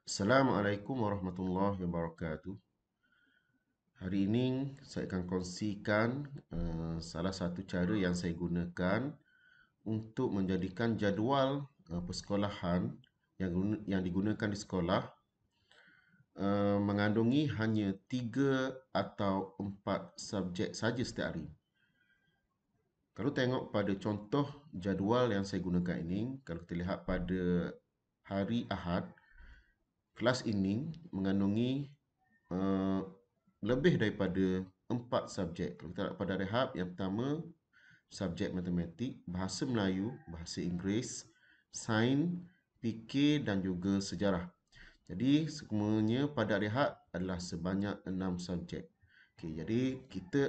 Assalamualaikum warahmatullahi wabarakatuh. Hari ini saya akan kongsikan salah satu cara yang saya gunakan untuk menjadikan jadual persekolahan yang digunakan di sekolah mengandungi hanya 3 atau 4 subjek saja setiap hari. Kalau tengok pada contoh jadual yang saya gunakan ini, kalau kita lihat pada hari Ahad, kelas ini mengandungi uh, lebih daripada 4 subjek. Kalau kita lihat pada rehab, yang pertama subjek matematik, bahasa Melayu, bahasa Inggeris, sains, fikir dan juga sejarah. Jadi semuanya pada rehab adalah sebanyak 6 subjek. Okey, jadi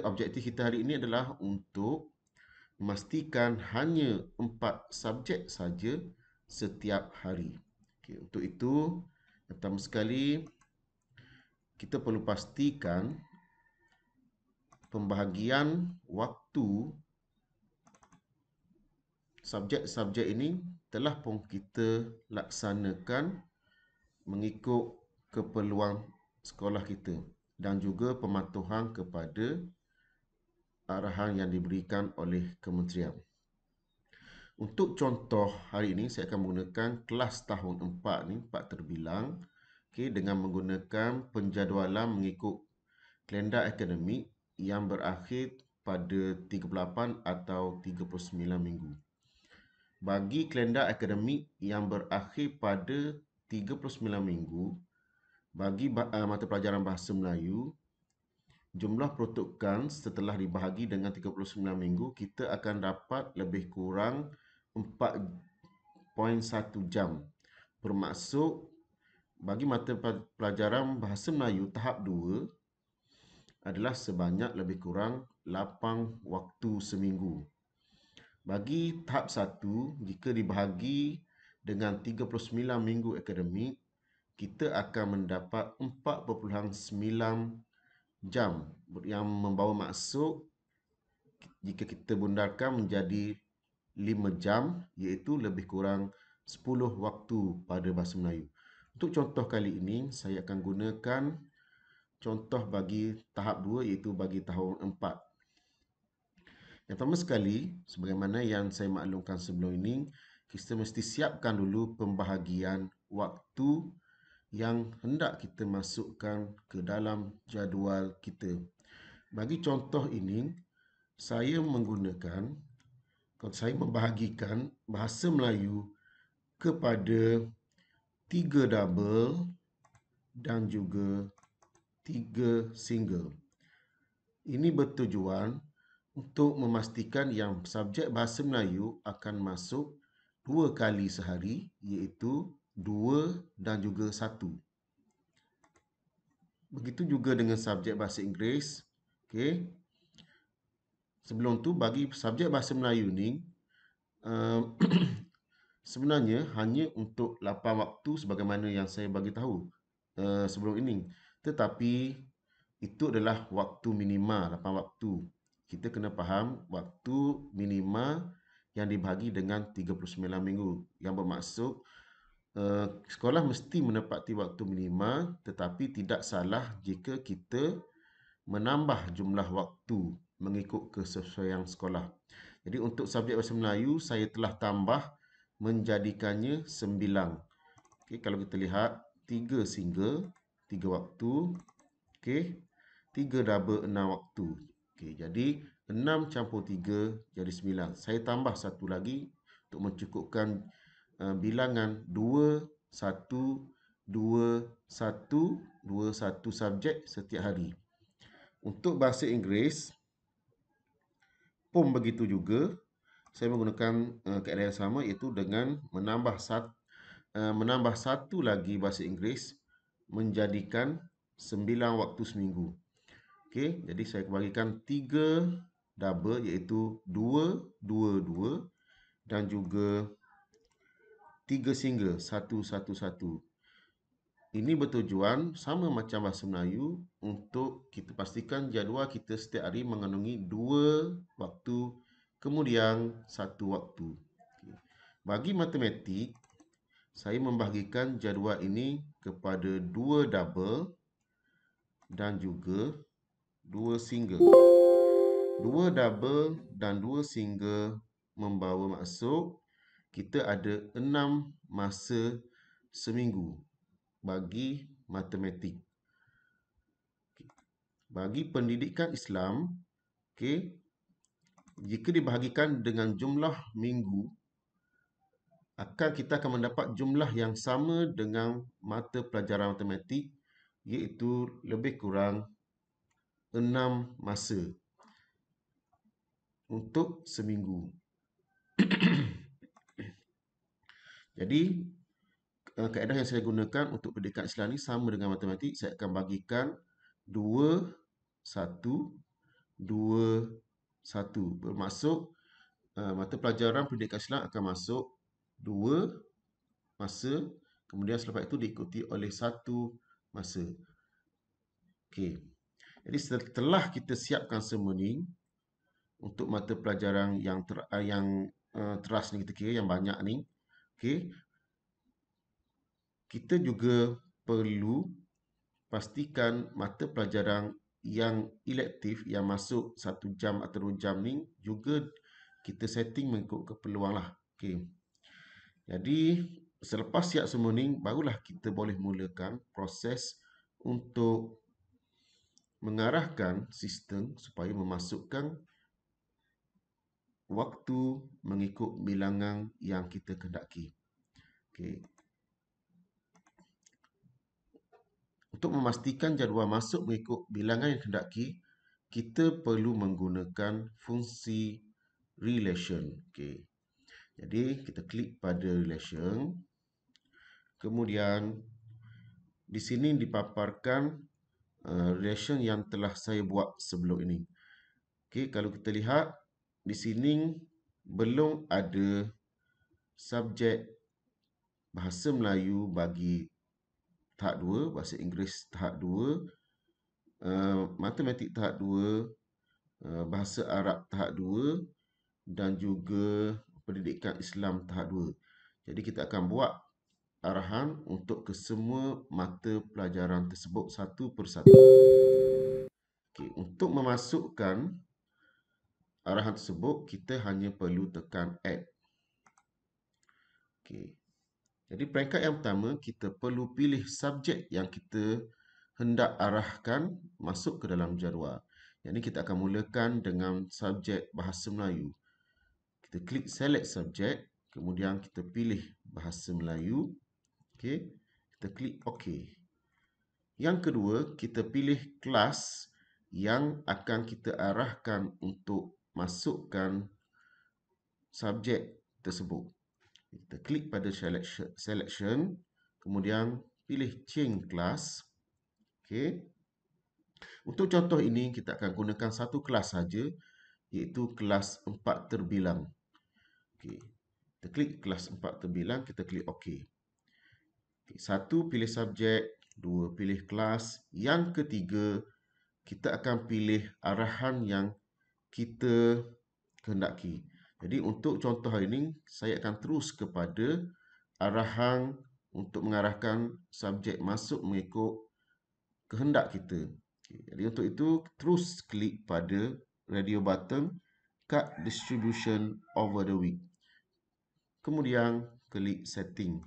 objektif kita hari ini adalah untuk memastikan hanya 4 subjek saja setiap hari. Okey, untuk itu yang pertama sekali kita perlu pastikan pembahagian waktu subjek-subjek ini telah pun kita laksanakan mengikut keperluan sekolah kita dan juga pematuhan kepada arahan yang diberikan oleh kementerian. Untuk contoh hari ini saya akan menggunakan kelas tahun 4 ni, 4 terbilang, dengan menggunakan penjadualan mengikut kalender akademik yang berakhir pada 38 atau 39 minggu. Bagi kalender akademik yang berakhir pada 39 minggu, bagi mata pelajaran Bahasa Melayu, jumlah peruntukan setelah dibahagi dengan 39 minggu, kita akan dapat lebih kurang 4.1 jam. Bermaksud, bagi mata pelajaran Bahasa Melayu tahap 2 adalah sebanyak lebih kurang 8 waktu seminggu. Bagi tahap 1, jika dibahagi dengan 39 minggu akademik, kita akan mendapat 4.9 jam yang membawa maksud jika kita bundarkan menjadi 5 jam, iaitu lebih kurang 10 waktu pada Bahasa Melayu. Untuk contoh kali ini, saya akan gunakan contoh bagi tahap 2 iaitu bagi tahun 4. Yang pertama sekali, sebagaimana yang saya maklumkan sebelum ini, kita mesti siapkan dulu pembahagian waktu yang hendak kita masukkan ke dalam jadual kita. Bagi contoh ini, saya membahagikan Bahasa Melayu kepada 3 double dan juga 3 single. Ini bertujuan untuk memastikan yang subjek Bahasa Melayu akan masuk 2 kali sehari, iaitu 2 dan juga 1. Begitu juga dengan subjek Bahasa Inggeris. Okey. Sebelum tu, bagi subjek Bahasa Melayu ni, sebenarnya hanya untuk 8 waktu sebagaimana yang saya bagi tahu sebelum ini. Tetapi itu adalah waktu minima, 8 waktu. Kita kena faham waktu minima yang dibahagi dengan 39 minggu. Yang bermaksud sekolah mesti menepati waktu minima, tetapi tidak salah jika kita menambah jumlah waktu mengikut kesesuaian sekolah. Jadi untuk subjek Bahasa Melayu, saya telah tambah menjadikannya 9. Okey, kalau kita lihat 3 single, 3 waktu. Okey, 3 double, 6 waktu. Okey, jadi 6 campur 3 jadi 9. Saya tambah satu lagi untuk mencukupkan bilangan 2, 1, 2, 1, 2, 1 subjek setiap hari. Untuk bahasa Inggeris pun begitu juga. Saya menggunakan kaedah yang sama, iaitu dengan menambah satu lagi bahasa Inggeris menjadikan 9 waktu seminggu. Okey, jadi saya bagikan 3 double iaitu 2, 2, 2 dan juga 3 single 1, 1, 1. Ini bertujuan sama macam Bahasa Melayu untuk kita pastikan jadual kita setiap hari mengandungi 2 waktu kemudian 1 waktu. Bagi matematik, saya membahagikan jadual ini kepada 2 double dan juga 2 single. 2 double dan 2 single membawa maksud kita ada 6 masa seminggu bagi matematik. Bagi pendidikan Islam, okey, jika dibahagikan dengan jumlah minggu, kita akan mendapat jumlah yang sama dengan mata pelajaran matematik, iaitu lebih kurang 6 masa untuk seminggu. Jadi, kaedah yang saya gunakan untuk pendidikan Islam ni sama dengan matematik. Saya akan bagikan 2, 1, 2, 1. Bermaksud mata pelajaran pendidikan Islam akan masuk 2 masa, kemudian selepas itu diikuti oleh 1 masa. Okey. Jadi setelah kita siapkan semua ni untuk mata pelajaran yang teras ni, kita kira yang banyak ni, okey, kita juga perlu pastikan mata pelajaran yang elektif yang masuk 1 jam atau 2 jam ni juga kita setting mengikut keperluan lah. Okey. Jadi selepas siap semua ni, barulah kita boleh mulakan proses untuk mengarahkan sistem supaya memasukkan waktu mengikut bilangan yang kita kehendaki. Okey. Untuk memastikan jadual masuk mengikut bilangan yang kehendaki, kita perlu menggunakan fungsi relation. Okey. Jadi kita klik pada relation. Kemudian di sini dipaparkan relation yang telah saya buat sebelum ini. Okey, kalau kita lihat di sini belum ada subjek bahasa Melayu bagi tahap 2, bahasa Inggeris tahap 2, matematik tahap 2, bahasa Arab tahap 2 dan juga pendidikan Islam tahap 2. Jadi kita akan buat arahan untuk kesemua mata pelajaran tersebut satu persatu. Okey, untuk memasukkan arahan tersebut, kita hanya perlu tekan add. Okey. Jadi peringkat yang pertama, kita perlu pilih subjek yang kita hendak arahkan masuk ke dalam jadual. Jadi kita akan mulakan dengan subjek bahasa Melayu. Kita klik select subjek, kemudian kita pilih bahasa Melayu. Okey. Kita klik OK. Yang kedua, kita pilih kelas yang akan kita arahkan untuk masukkan subjek tersebut. Kita klik pada selection, kemudian pilih change class. Okey. Untuk contoh ini, kita akan gunakan satu kelas saja, iaitu kelas 4 terbilang. Okey. Kita klik kelas 4 terbilang, kita klik OK. Okey. 1, pilih subjek. 2, pilih kelas. Yang ketiga, kita akan pilih arahan yang kita kehendaki. Jadi untuk contoh hari ini, saya akan terus kepada arahan untuk mengarahkan subjek masuk mengikut kehendak kita. Okay. Jadi untuk itu, terus klik pada radio button Cut Distribution over the week. Kemudian klik setting.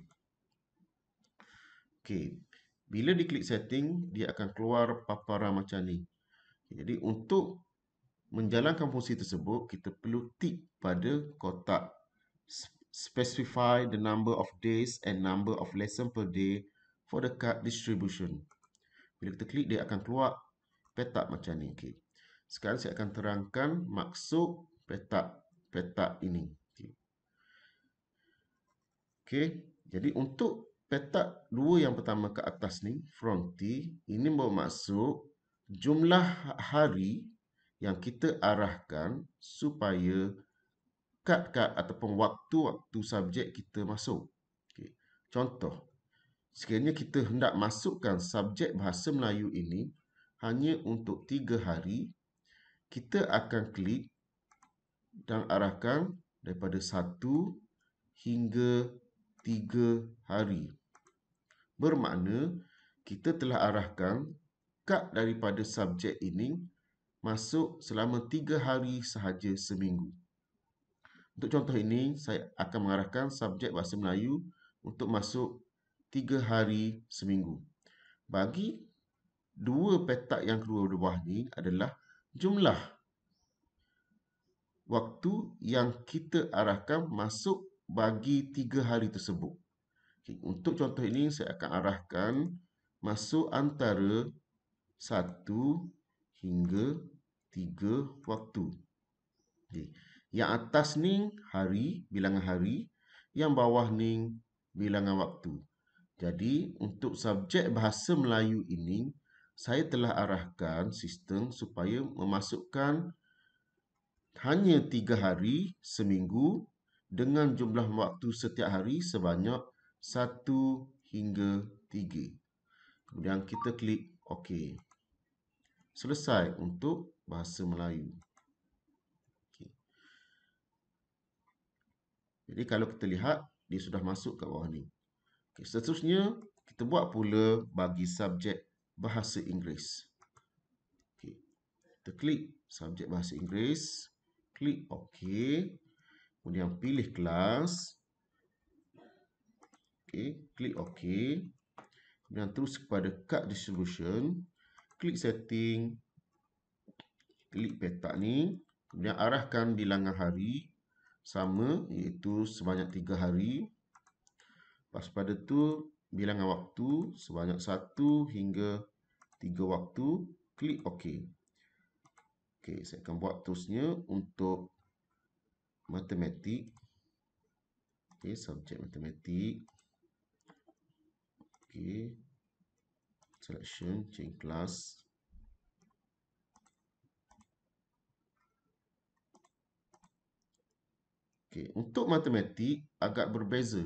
Okey. Bila diklik setting, dia akan keluar paparan macam ni. Jadi untuk menjalankan fungsi tersebut, kita perlu tik pada kotak specify the number of days and number of lesson per day for the card distribution. Bila kita klik, dia akan keluar petak macam ni. Okay. Sekarang saya akan terangkan maksud petak ini. Okay. Jadi untuk petak 2 yang pertama ke atas ni, fronti, ini bermaksud jumlah hari yang kita arahkan supaya kad-kad ataupun waktu-waktu subjek kita masuk. Okay. Contoh, sekiranya kita hendak masukkan subjek bahasa Melayu ini hanya untuk 3 hari, kita akan klik dan arahkan daripada 1 hingga 3 hari. Bermakna kita telah arahkan kad daripada subjek ini masuk selama 3 hari sahaja seminggu. Untuk contoh ini, saya akan mengarahkan subjek Bahasa Melayu untuk masuk 3 hari seminggu. Bagi dua petak yang kedua di bawah ni adalah jumlah waktu yang kita arahkan masuk bagi 3 hari tersebut. Okay, untuk contoh ini, saya akan arahkan masuk antara 1 hingga 3 waktu. Okay. Yang atas ni hari, bilangan hari. Yang bawah ni bilangan waktu. Jadi, untuk subjek Bahasa Melayu ini, saya telah arahkan sistem supaya memasukkan hanya 3 hari seminggu dengan jumlah waktu setiap hari sebanyak 1 hingga 3. Kemudian kita klik OK. Selesai untuk Bahasa Melayu. Jadi kalau kita lihat, dia sudah masuk ke bawah ni. Okay, seterusnya, kita buat pula bagi subjek Bahasa Inggeris. Okay, kita klik subjek Bahasa Inggeris, klik OK, kemudian pilih kelas. Okay, klik OK, kemudian terus kepada card distribution, klik setting, klik petak ni, kemudian arahkan bilangan hari sama, iaitu sebanyak 3 hari. Lepas pada tu, bilangan waktu sebanyak 1 hingga 3 waktu. Klik OK. Okey, saya akan buat terusnya untuk matematik. Okey, subjek matematik. Okey. Selection, change class. Okay. Untuk matematik agak berbeza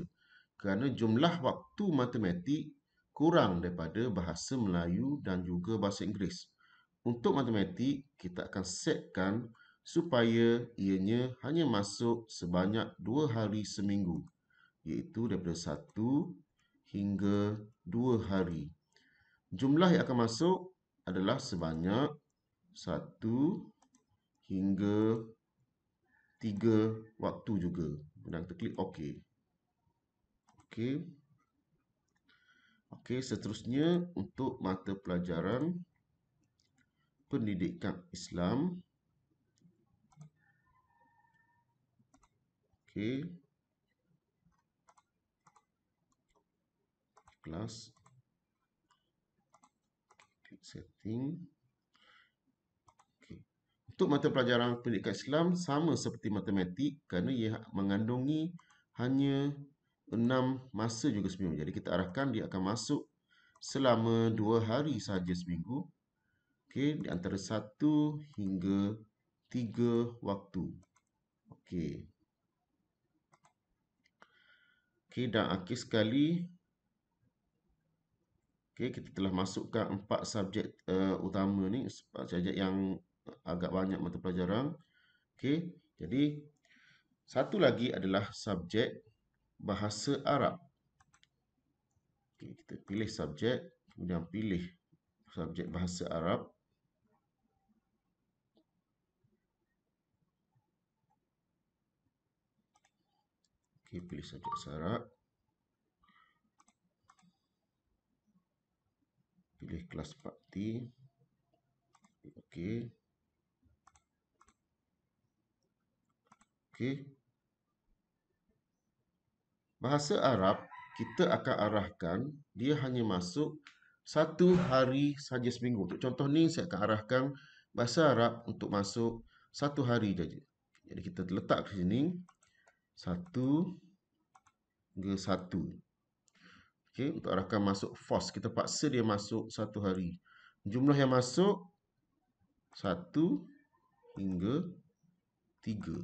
kerana jumlah waktu matematik kurang daripada Bahasa Melayu dan juga Bahasa Inggeris. Untuk matematik, kita akan setkan supaya ianya hanya masuk sebanyak 2 hari seminggu, iaitu daripada 1 hingga 2 hari. Jumlah yang akan masuk adalah sebanyak 1 hingga 3 waktu juga. Dan kita klik OK. Okey. Okey, seterusnya untuk mata pelajaran Pendidikan Islam. Okey. Kelas. Klik setting. Untuk mata pelajaran Pendidikan Islam sama seperti matematik kerana ia mengandungi hanya 6 masa juga seminggu. Jadi kita arahkan dia akan masuk selama 2 hari sahaja seminggu. Okey, di antara 1 hingga 3 waktu. Okey. Okey, dan akhir sekali, okey, kita telah masukkan 4 subjek utama ni, subjek yang agak banyak mata pelajaran. Okey, jadi satu lagi adalah subjek Bahasa Arab. Okey, kita pilih subjek, kemudian pilih subjek Bahasa Arab. Okey, pilih subjek Bahasa Arab. Pilih kelas parti. Okey. Okey. Bahasa Arab, kita akan arahkan dia hanya masuk 1 hari saja seminggu. Untuk contoh ni, saya akan arahkan Bahasa Arab untuk masuk 1 hari saja. Jadi kita letak ke sini 1 hingga 1. Okey, untuk arahkan masuk force, kita paksa dia masuk 1 hari. Jumlah yang masuk 1 hingga 3.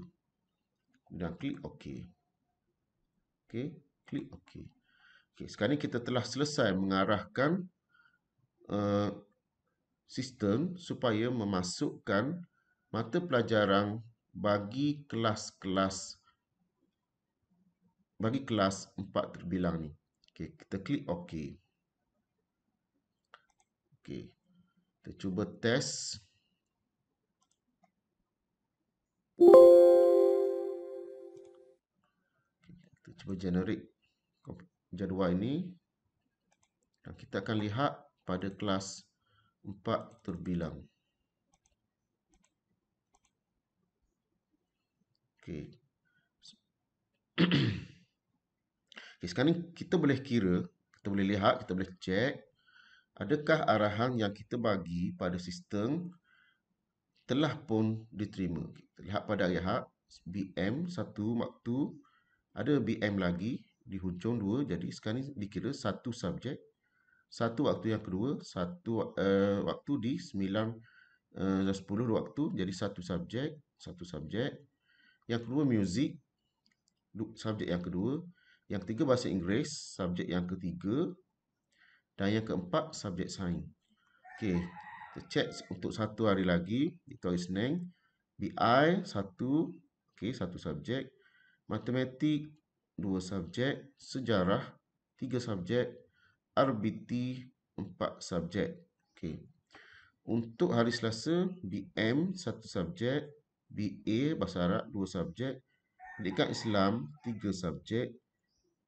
Dan klik OK. Okey, klik OK. Okey, sekarang ni kita telah selesai mengarahkan sistem supaya memasukkan mata pelajaran bagi kelas-kelas bagi kelas 4 terbilang ni. Okey, kita klik OK. Okey, kita cuba test. Kita cuba generate jadual ini. Dan kita akan lihat pada kelas 4 terbilang. Okey. Okay, sekarang kita boleh kira, kita boleh lihat, kita boleh cek adakah arahan yang kita bagi pada sistem telah pun diterima. Kita lihat pada ayat BM 1 waktu, ada BM lagi di hujung 2, jadi sekarang ni dikira satu subjek, satu waktu yang kedua, satu waktu di 9 dan 10 waktu, jadi satu subjek. Yang kedua muzik, subjek yang kedua. Yang ketiga bahasa Inggeris, subjek yang ketiga. Dan yang keempat, subjek sains. Okey, kita cek untuk satu hari lagi, itu hari Senin. BI, satu. Okey, satu subjek. Matematik, 2 subjek. Sejarah, 3 subjek. RBT, 4 subjek. Okey. Untuk hari Selasa, BM, 1 subjek. BA, Bahasa Arab, 2 subjek. Pendidikan Islam, 3 subjek.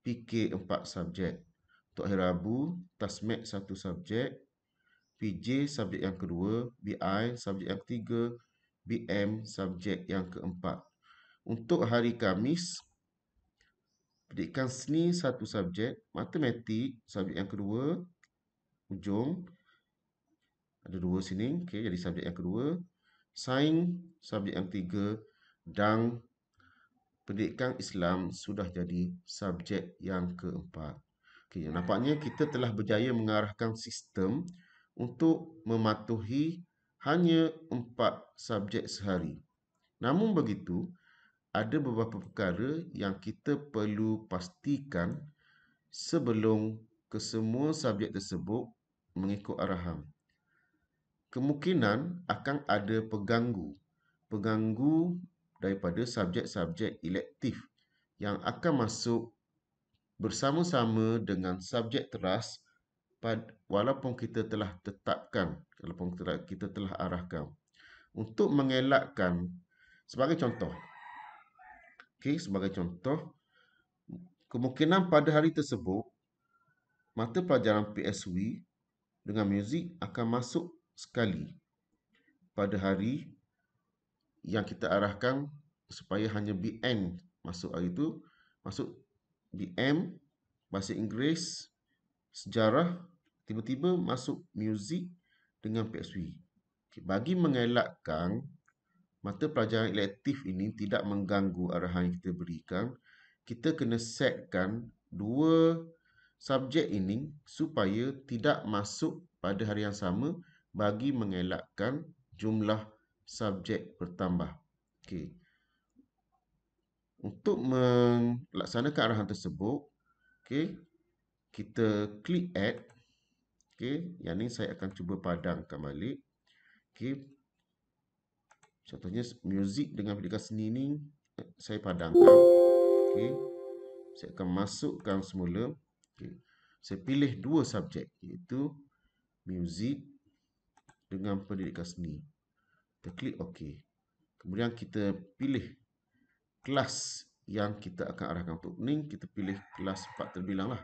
PK, 4 subjek. Untuk hari Rabu, Tasmek 1 subjek. PJ, subjek yang kedua. BI, subjek yang ketiga. BM, subjek yang keempat. Untuk hari Khamis, Pendidikan Seni 1 subjek. Matematik, subjek yang kedua. Hujung. Ada 2 sini. Okay, jadi subjek yang kedua. Sains, subjek yang ketiga. Dan Pendidikan Islam sudah jadi subjek yang keempat. Okay, nampaknya kita telah berjaya mengarahkan sistem untuk mematuhi hanya 4 subjek sehari. Namun begitu, ada beberapa perkara yang kita perlu pastikan sebelum kesemua subjek tersebut mengikut arahan. Kemungkinan akan ada pengganggu daripada subjek-subjek elektif yang akan masuk bersama-sama dengan subjek teras walaupun kita telah tetapkan, walaupun kita telah arahkan. Untuk mengelakkan, sebagai contoh, kemungkinan pada hari tersebut, mata pelajaran PSW dengan muzik akan masuk sekali pada hari yang kita arahkan supaya hanya BN masuk hari itu, masuk BM, bahasa Inggeris, sejarah, tiba-tiba masuk muzik dengan PSW. Bagi mengelakkan mata pelajaran elektif ini tidak mengganggu arahan yang kita berikan, kita kena setkan 2 subjek ini supaya tidak masuk pada hari yang sama bagi mengelakkan jumlah subjek bertambah. Okey. Untuk melaksanakan arahan tersebut, okey, kita klik add. Okey, yang ni saya akan cuba padamkan balik. Okey. Contohnya muzik dengan pendidikan seni ni saya padamkan. Okey. Saya akan masukkan semula. Okey. Saya pilih 2 subjek, iaitu muzik dengan pendidikan seni. Kita klik OK. Kemudian kita pilih kelas yang kita akan arahkan. Untuk ni kita pilih kelas 4 terbilang lah.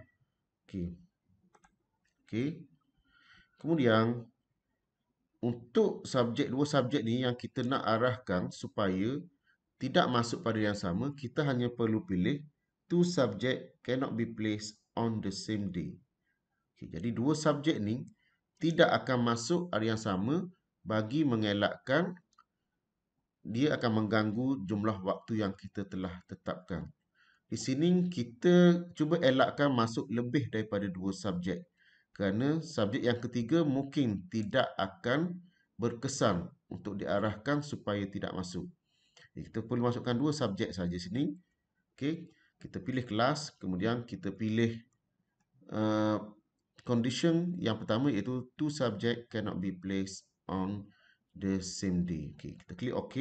Okey. Okey. Kemudian untuk 2 subjek ni yang kita nak arahkan supaya tidak masuk pada yang sama, kita hanya perlu pilih 2 subject cannot be placed on the same day. Okay, jadi 2 subjek ni tidak akan masuk hari yang sama bagi mengelakkan dia akan mengganggu jumlah waktu yang kita telah tetapkan. Di sini kita cuba elakkan masuk lebih daripada 2 subjek. Kerana subjek yang ketiga mungkin tidak akan berkesan untuk diarahkan supaya tidak masuk. Kita perlu masukkan 2 subjek saja sini. Okey, kita pilih kelas, kemudian kita pilih condition yang pertama iaitu 2 subject cannot be placed on the same day. Okey, kita klik OK.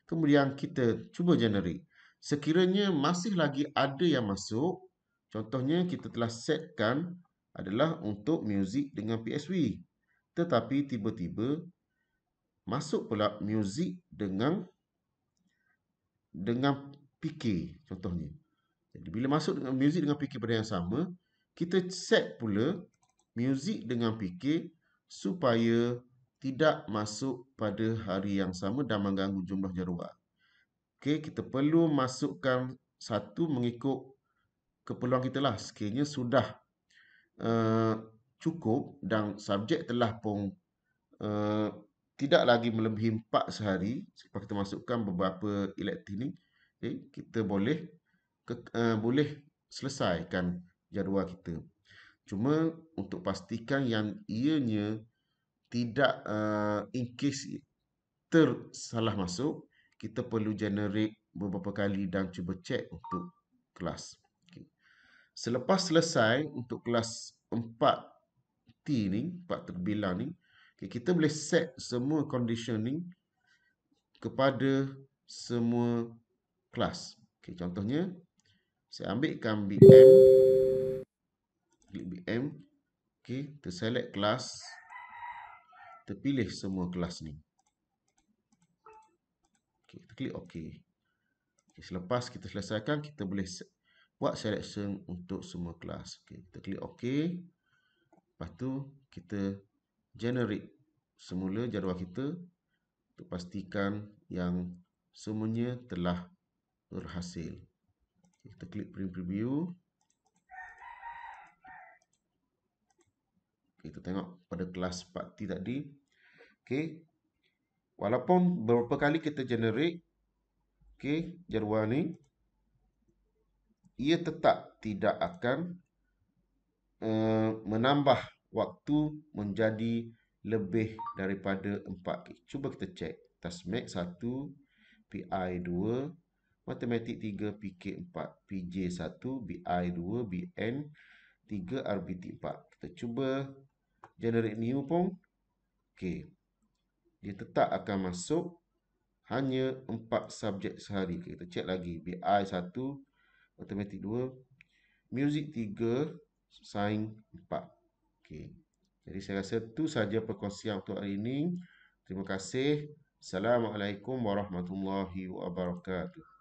Kemudian kita cuba generate. Sekiranya masih lagi ada yang masuk, contohnya kita telah setkan adalah untuk muzik dengan PSV. Tetapi tiba-tiba masuk pula muzik dengan PK contohnya. Jadi bila masuk dengan muzik dengan PK pada yang sama, kita set pula muzik dengan PK supaya tidak masuk pada hari yang sama dan mengganggu jumlah jadual. Okey, kita perlu masukkan satu mengikut keperluan kita lah. Sekiranya sudah uh, cukup dan subjek telah pun uh, tidak lagi melebihi 4 sehari, selepas kita masukkan beberapa elektif ni, kita boleh selesaikan jadual kita. Cuma untuk pastikan yang ianya tidak in case tersalah masuk, kita perlu generate beberapa kali dan cuba cek untuk kelas. Okay. Selepas selesai untuk kelas 4T ni, 4 terbilang ni, okay, kita boleh set semua conditioning kepada semua kelas. Okay, contohnya, saya ambilkan Big M, klik Big M, okay, terselect kelas, terpilih semua kelas ni. Okay, kita klik OK. Okay, selepas kita selesaikan, kita boleh buat selection untuk semua kelas. Okay, kita klik OK. Lepas tu, kita generate semula jadual kita untuk pastikan yang semuanya telah berhasil. Okay, kita klik print preview. Okay, kita tengok pada kelas 4T tadi. Okay, walaupun beberapa kali kita generate jadual ni, ia tetap tidak akan menambah waktu menjadi lebih daripada 4. Cuba kita cek. Tasmek 1, PI 2, Matematik 3, PK 4, PJ 1, BI 2, BN 3, RBT 4. Kita cuba generate new pun. Okey. Dia tetap akan masuk hanya 4 subjek sehari. Kita cek lagi. BI 1, Matematik 2, Music 3, Sains 4. Okey. Jadi saya rasa itu saja perkongsian untuk hari ini. Terima kasih. Assalamualaikum warahmatullahi wabarakatuh.